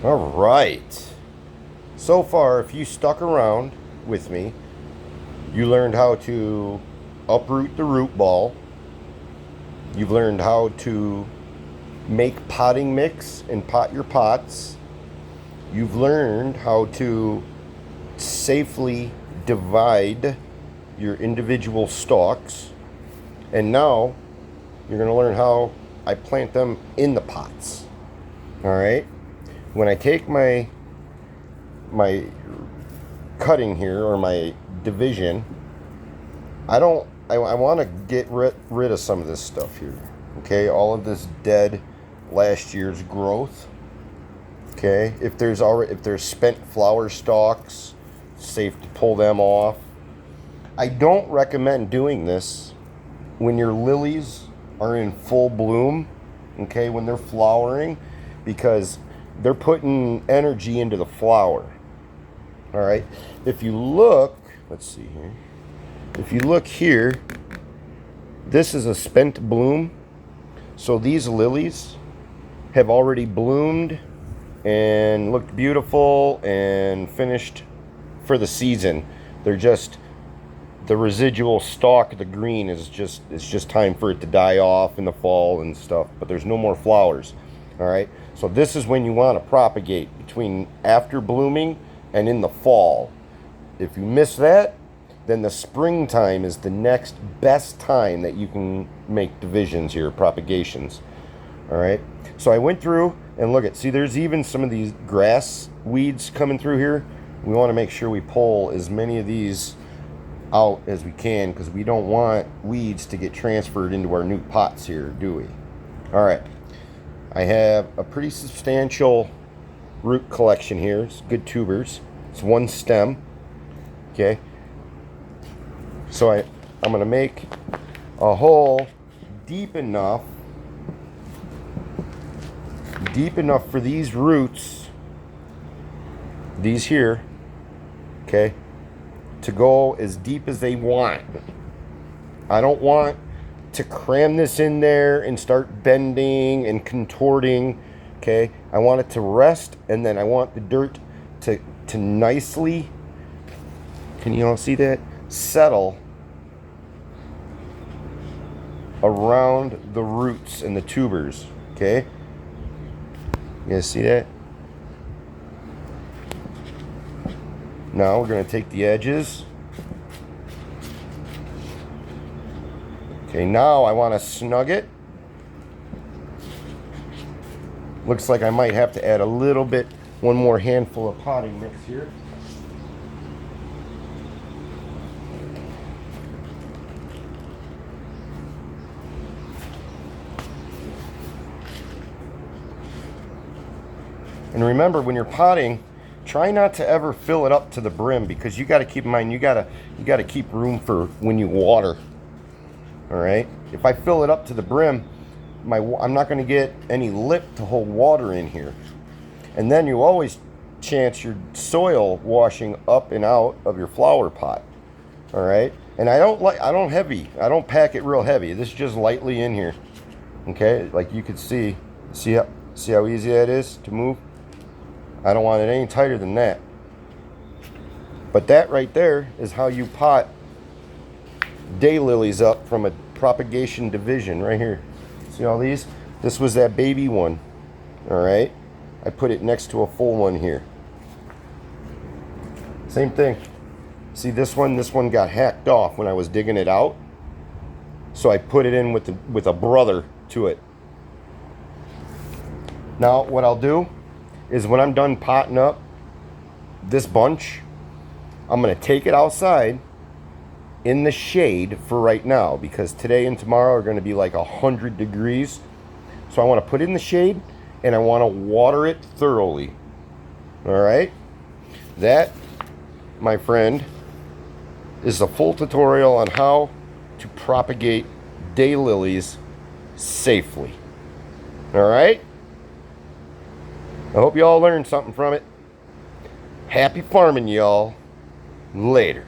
All right. So far, if you stuck around with me, you learned how to uproot the root ball. You've learned how to make potting mix and pot your pots. You've learned how to safely divide your individual stalks. And now you're going to learn how I plant them in the pots. All right? When I take my cutting here, or my division, I want to get rid of some of this stuff here. Okay, all of this dead last year's growth. Okay, if there's spent flower stalks, it's safe to pull them off. I don't recommend doing this when your lilies are in full bloom, okay, when they're flowering, because they're putting energy into the flower. All right, if you look, let's see here. If you look here, this is a spent bloom. So these lilies have already bloomed and looked beautiful and finished for the season. They're just, the residual stalk, the green it's just time for it to die off in the fall and stuff, but there's no more flowers. All right, so this is when you want to propagate, between after blooming and in the fall. If you miss that, then the springtime is the next best time that you can make divisions here, propagations. All right, so I went through and look at, see, there's even some of these grass weeds coming through here. We want to make sure we pull as many of these out as we can, because we don't want weeds to get transferred into our new pots here, do we? All right, I have a pretty substantial root collection here. It's good tubers. It's one stem. Okay, so I'm going to make a hole deep enough for these roots, these here, okay, to go as deep as they want. I don't want to cram this in there and start bending and contorting, okay? I want it to rest, and then I want the dirt to nicely, can you all see that, settle around the roots and the tubers, okay? You guys see that? Now we're going to take the edges. Okay, now I want to snug it. Looks like I might have to add a little bit, one more handful of potting mix here. And remember, when you're potting, try not to ever fill it up to the brim, because you got to keep in mind, you got to keep room for when you water. All right, if I fill it up to the brim, I'm not going to get any lip to hold water in here, and then you always chance your soil washing up and out of your flower pot. All right, and I don't pack it real heavy. This is just lightly in here. Okay, like you could see how easy that is to move. I don't want it any tighter than that. But that right there is how you pot daylilies up from a propagation division right here. See all these? This was that baby one. All right, I put it next to a full one here. Same thing. See this one got hacked off when I was digging it out, so I put it in with a brother to it. Now what I'll do is, when I'm done potting up this bunch, I'm going to take it outside in the shade for right now, because today and tomorrow are going to be like 100 degrees. So I want to put it in the shade, and I want to water it thoroughly. All right? That, my friend, is a full tutorial on how to propagate daylilies safely. All right? I hope you all learned something from it. Happy farming, y'all. Later.